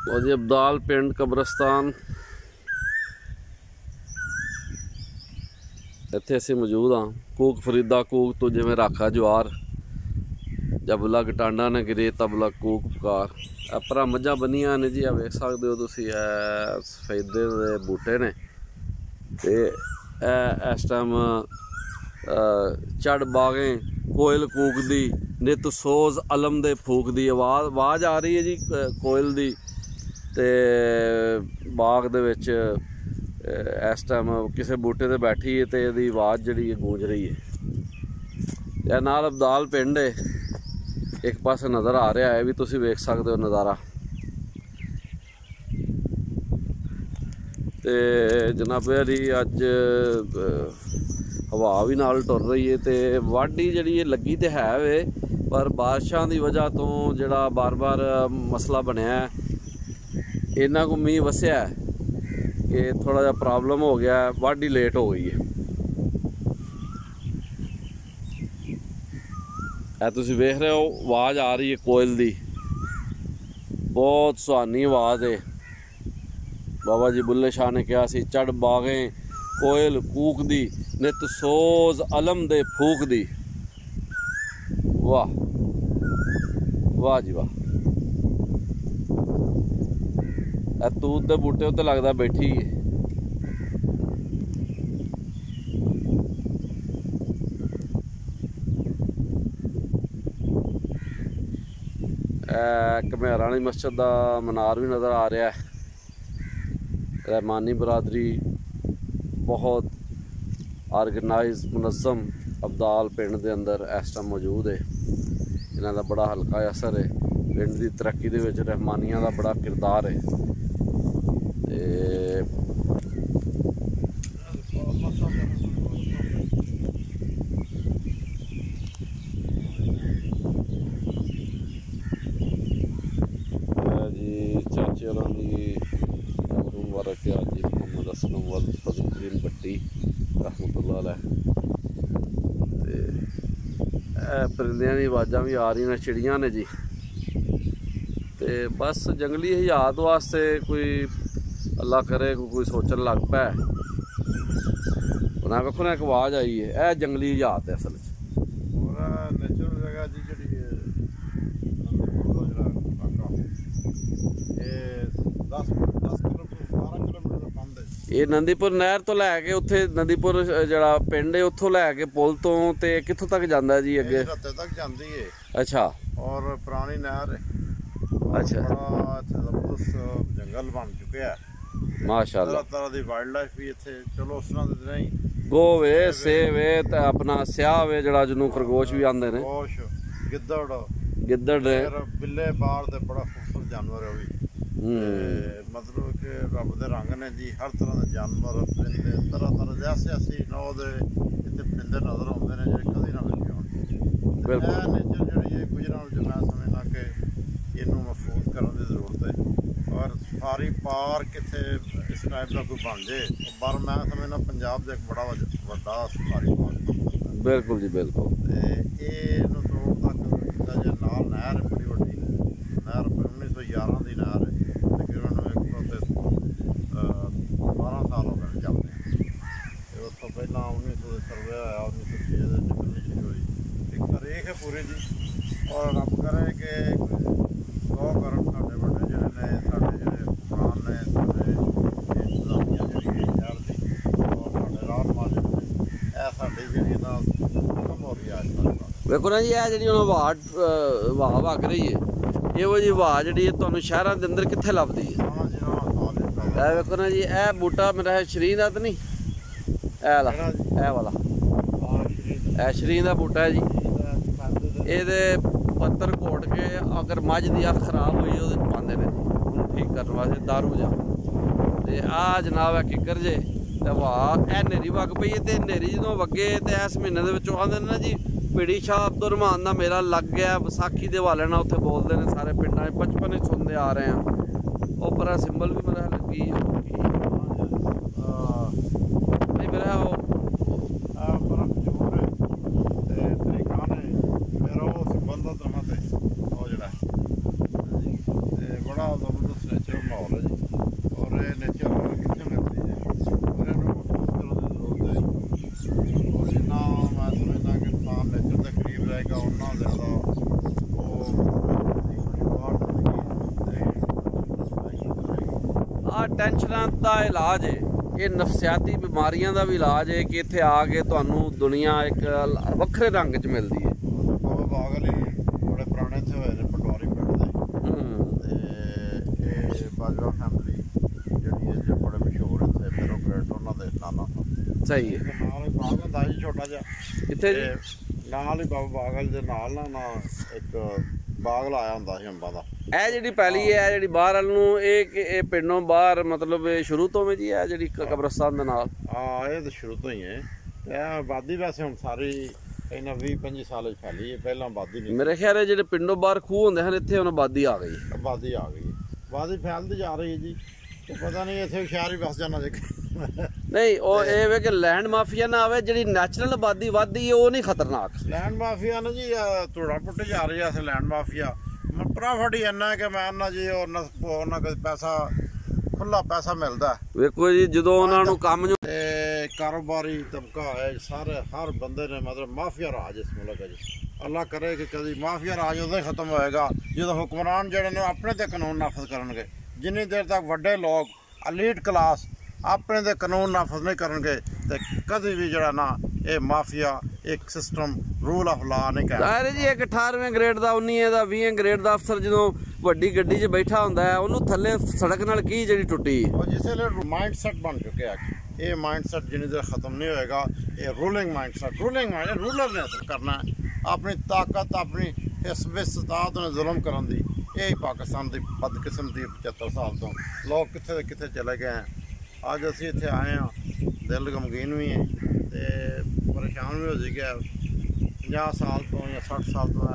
और जी अब्दाल पिंड कब्रस्तान इत्थे असीं मौजूद हाँ। कूक फरीदा कूक तो जिवें राखा ज्वार, जब लग टांडा ने गिरे तब लग कूक पुकार। अपरा मझां बनियां ने जी, वेख सकदे हो तुसीं सफेदे दे बूटे ने ते इस टाइम चढ़ बागें कोयल कूकदी, नित सोज अलम दे फूकदी। आवाज़ आ रही है जी कोयल दी ते बाग दे विच इस टाइम किसी बूटे ते बैठी है तो यदी आवाज़ जी गूंज रही है। नाल अब्दाल पिंड है, एक पासे नज़र आ रहा है भी तुसीं वेख सकते हो नज़ारा। ते जनाब जी अज हवा भी नाल टुर रही है तो वाढी जी लगी तो है वे, पर बारिशों की वजह तो जोड़ा बार बार मसला बनया इन्ना को मीह वसया कि थोड़ा जा प्रॉब्लम हो गया, वाढी लेट हो गई है। तुसीं वेख रहे हो आवाज़ आ रही है कोयल दी, बहुत सुहानी आवाज़ है। बाबा जी बुल्ले शाह ने कहा सी, चढ़ बागें कोयल कूक दी, नित सोज अलम दे फूक दी। वाह वाह जी वाह। तूत दे बूटे उत्ते लगदा बैठी है। घमेरा वाली मस्जिद का मनार भी नज़र आ रहा है। रहमानी बरादरी बहुत ऑर्गेनाइज मुनज़म अब्दाल पिंड के अंदर इस टाइम मौजूद है। इन्हां दा बड़ा हल्का असर है, पिंड की तरक्की दे विच रहमानियां दा बड़ा किरदार है। जी चाचे होरां दी मुबारक है जी, मोहम्मद असलम वल फजल भट्टी रहमतुल्लाह अलैह। परिंदियां दी आवाज़ां भी आ रही ने, चिड़ियां ने जी। ते बस जंगली हयात वास्ते कोई अल्लाह करे कोई सोचन लग पै। उन्हें वेखो ना एक आवाज़ आई है, यह जंगली हयात है असल नेचुरल जगह जी जी ये नंदीपुर नहर तो लैके उत्थे नंदीपुर जड़ा पिंड है उतों लैके पुल तो ते कित्थों तक जांदा जी अगे? रत्ते तक जाती है। अच्छा। और पुरानी नहर है। अच्छा। बड़ा जबरदस्त जंगल बन चुके हैं माशाअल्लाह। तरह की वाइल्ड लाइफ भी इत्थे चलो उस तरह दे नहीं। गो वे सेव वे ते अपना स्याह वे जड़ा जिन्हों खरगोश भी आंदे ने, गिद्दड़ ने, बिल्ले बार दे बड़ा खूबसूरत जानवर है भी। मतलब कि रब दे रंग ने जी, हर तरह के जानवर परिंदे तरह तरह जैसे ऐसी नौ दे इतने परिंदे नजर आते हैं जो कभी ना मिलते हो। बिल्कुल नेचर जी गुजरात जो मैं समझना कि इनू महफूज करने की जरूरत है। और सारी पार्क इतने इस टाइप का कोई बन जाए पर मैं समझना पंजाब का एक बड़ा वड्डा सारी पार्क। बिल्कुल जी बिल्कुल। तोड़ तक नाल नहर है, बड़ी वड्डी नहर 1911 की नहर है। तकरीबन 12 साल हो गए चलते हैं। उस तो पहला 1900 सर्वे होया, 1906 निकलनी शुरू हुई। एक तारीख है पूरी जी। और रब करे कि 100 करन साढ़े बड़े जोड़े ने, साढ़े जोड़े हुक्मरान ने, साढ़े इंतजामिया जी शहर की और साढ़े राह मालिक ने, यह साड़ी जी खत्म हो रही है आज तक। वेखो ना जी, यह जी हवा वग रही है, ਇਹੋ जी हवा जी तुहानू शहरों के अंदर कित्थे लभदी है? ਇਹ वेखो ना जी, यह बूटा मेरा है शरीन का तो नहीं, ए वाला शरीन का बूटा है जी। ये पत्तर घोट के अगर मझ की अख खराब हुई वो पाते हैं जी, ठीक करने वास्ते दारू जा। तो आ जनाब है किकर जे हवा ए नेरी वग पई है। नेरी जो वगे तो इस महीने के आते ना जी, पिड़ी शाह अब्दुल रहमान का मेला लग गया विसाखी के हवाले ना, उत्थे बोलते हैं सारे पिंडा बचपन सुनते आ रहे हैं। वो पर सिंबल भी मेरा लगी नहीं मेरा बड़ा जबरदस्त नेचर ਟੈਨਸ਼ਨਾਂ ਦਾ ਇਲਾਜ ਹੈ, ਇਹ ਨਫਸਿਆਤੀ ਬਿਮਾਰੀਆਂ ਦਾ ਵੀ ਇਲਾਜ ਹੈ ਕਿ ਇੱਥੇ ਆ ਕੇ ਤੁਹਾਨੂੰ ਦੁਨੀਆ ਇੱਕ ਵੱਖਰੇ ਰੰਗ 'ਚ ਮਿਲਦੀ ਹੈ। ਬਾਬਾ ਬਾਗ ਵਾਲੀ ਬੜੇ ਪੁਰਾਣੇ ਇੱਥੇ ਹੋਏ ਨੇ ਪਟਵਾਰੀ ਪਿੰਡ ਦੇ, ਤੇ ਇਹ ਬਾਜਵਾ ਫੈਮਿਲੀ ਜਿਹੜੀ ਹੈ ਜੀ ਬੜੇ ਮਸ਼ਹੂਰ ਇੱਥੇ ਬਿਊਰੋਕਰੇਟ, ਉਹਨਾਂ ਦੇ ਨਾਨਾ ਸਾਹਿਬ। ਸਹੀ ਹੈ। ਨਾਲ ਹੀ ਬਾਗ ਹੁੰਦਾ ਜੀ ਛੋਟਾ ਜਿਹਾ, ਕਿੱਥੇ ਜੀ? ਨਾਲ ਹੀ ਬਾਬਾ ਬਾਗ ਵਾਲੀ ਦੇ ਨਾਲ ਨਾ ਇੱਕ ਬਾਗ ਲਾਇਆ ਹੁੰਦਾ ਸੀ ਅੰਬਾਂ ਦਾ। ਇਹ ਜਿਹੜੀ ਪੈਲੀ ਹੈ, ਜਿਹੜੀ ਬਾਹਰ ਵੱਲ ਨੂੰ, ਇਹ ਪਿੰਡੋਂ ਬਾਹਰ ਮਤਲਬ ਇਹ ਸ਼ੁਰੂ ਤੋਂ ਵੀ ਜੀ ਹੈ ਜਿਹੜੀ ਕਬਰਸਤਾਨ ਦੇ ਨਾਲ? ਹਾਂ, ਇਹ ਤਾਂ ਸ਼ੁਰੂ ਤੋਂ ਹੀ ਹੈ। ਇਹ ਆਬਾਦੀ ਵੈਸੇ ਹੁਣ ਸਾਰੀ ਇਹਨਾਂ 20-25 ਸਾਲ ਚ ਫੈਲੀ ਹੈ, ਪਹਿਲਾਂ ਆਬਾਦੀ ਨਹੀਂ। ਮੇਰੇ ਖਿਆਲ ਹੈ ਜਿਹੜੇ ਪਿੰਡੋਂ ਬਾਹਰ ਖੂਹ ਹੁੰਦੇ ਹਨ, ਇੱਥੇ ਹੁਣ ਆਬਾਦੀ ਆ ਗਈ। ਆਬਾਦੀ ਆ ਗਈ, ਆਬਾਦੀ ਫੈਲਦੀ ਜਾ ਰਹੀ ਹੈ ਜੀ। ਤੇ ਪਤਾ ਨਹੀਂ ਇੱਥੇ ਸ਼ਹਿਰ ਹੀ ਵਸ ਜਾਣਾ ਜੇ। ਨਹੀਂ, ਉਹ ਇਹ ਵੇ ਕਿ ਲੈਂਡ ਮਾਫੀਆ ਨਾ ਆਵੇ, ਜਿਹੜੀ ਨੈਚੁਰਲ ਆਬਾਦੀ ਵੱਧਦੀ ਹੈ ਉਹ ਨਹੀਂ ਖਤਰਨਾਕ। ਲੈਂਡ ਮਾਫੀਆ ਨਾ ਜੀ ਧੂੜਾ ਪੁੱਟੇ ਜਾ ਰਹੀ ਹੈ ਇੱਥੇ ਲੈਂਡ ਮਾਫੀਆ। ਪ੍ਰਾਫਿਟ ਹੀ ਇੰਨਾ ਕਿ ਮੈਂ ਨਾ ਜੀ ਉਹਨਾਂ ਕੋਲ ਪੈਸਾ, ਖੁੱਲਾ ਪੈਸਾ ਮਿਲਦਾ। ਵੇਖੋ ਜੀ, ਜਦੋਂ ਉਹਨਾਂ ਨੂੰ ਕੰਮ ਤੇ ਕਾਰੋਬਾਰੀ ਤਬਕਾ ਹੈ ਸਾਰੇ, ਹਰ ਬੰਦੇ ਨੇ ਮਤਲਬ ਮਾਫੀਆ ਰਾਜ ਇਸ ਮੁਲਕ ਹੈ ਜੀ। ਅੱਲਾ ਕਰੇ ਕਿ ਕਦੀ ਮਾਫੀਆ ਰਾਜ ਉਦੋਂ ਹੀ ਖਤਮ ਹੋਏਗਾ ਜਦੋਂ ਹੁਕਮਰਾਨ ਜਿਹੜੇ ਨੇ ਆਪਣੇ ਤੇ ਕਾਨੂੰਨ ਨਾਫਜ਼ ਕਰਨਗੇ। ਜਿੰਨੀ ਦੇਰ ਤੱਕ ਵੱਡੇ ਲੋਕ, ਅਲੀਟ ਕਲਾਸ ਆਪਣੇ ਦੇ ਕਾਨੂੰਨ ਨਾਫਜ਼ ਨਹੀਂ ਕਰਨਗੇ ਤੇ ਕਦੇ ਵੀ ਜਿਹੜਾ ਨਾ ਇਹ ਮਾਫੀਆ ਇੱਕ ਸਿਸਟਮ ਰੂਲ ਆਫ ਲਾ ਨਹੀਂ ਕਰਦਾ ਜੀ। ਇੱਕ 18ਵੇਂ ਗ੍ਰੇਡ ਦਾ, 19ਵੇਂ ਦਾ, 20ਵੇਂ ਗ੍ਰੇਡ ਦਾ ਅਫਸਰ ਜਦੋਂ ਵੱਡੀ ਗੱਡੀ 'ਚ ਬੈਠਾ ਹੁੰਦਾ ਹੈ, ਉਹਨੂੰ ਥੱਲੇ ਸੜਕ ਨਾਲ ਕੀ ਜਿਹੜੀ ਟੁੱਟੀ, ਉਹ ਜਿਸ ਵੇਲੇ ਮਾਈਂਡ ਸੈਟ ਬਣ ਚੁੱਕਿਆ। ਇਹ ਮਾਈਂਡ ਸੈਟ ਜਿੰਨੀ ਦੇਰ ਖਤਮ ਨਹੀਂ ਹੋਏਗਾ, ਇਹ ਰੂਲਿੰਗ ਮਾਈਂਡ ਸੈਟ, ਰੂਲਰ ਨੇ ਅਸਰ ਕਰਨਾ ਆਪਣੀ ਤਾਕਤ, ਆਪਣੀ ਹਿਸਬ ਇਸਤਾਦ ਨਾਲ ਜ਼ੁਲਮ ਕਰਨ ਦੀ। ਇਹ ਪਾਕਿਸਤਾਨ ਦੀ ਬਦਕਿਸਮਤੀ 75 ਸਾਲ ਤੋਂ ਲੋਕ ਕਿੱਥੇ ਦੇ ਕਿੱਥੇ ਚਲੇ ਗਏ हैं। ਅੱਜ ਅਸੀਂ ਇੱਥੇ ਆਏ ਹਾਂ, ਦਿਲ ਗਮਗੀਨ ਵੀ ਹੈ ਤੇ ਪਰੇਸ਼ਾਨ ਵੀ ਹੋ ਜੀ ਗਿਆ। 50 ਸਾਲ ਤੋਂ ਜਾਂ 60 ਸਾਲ ਤੋਂ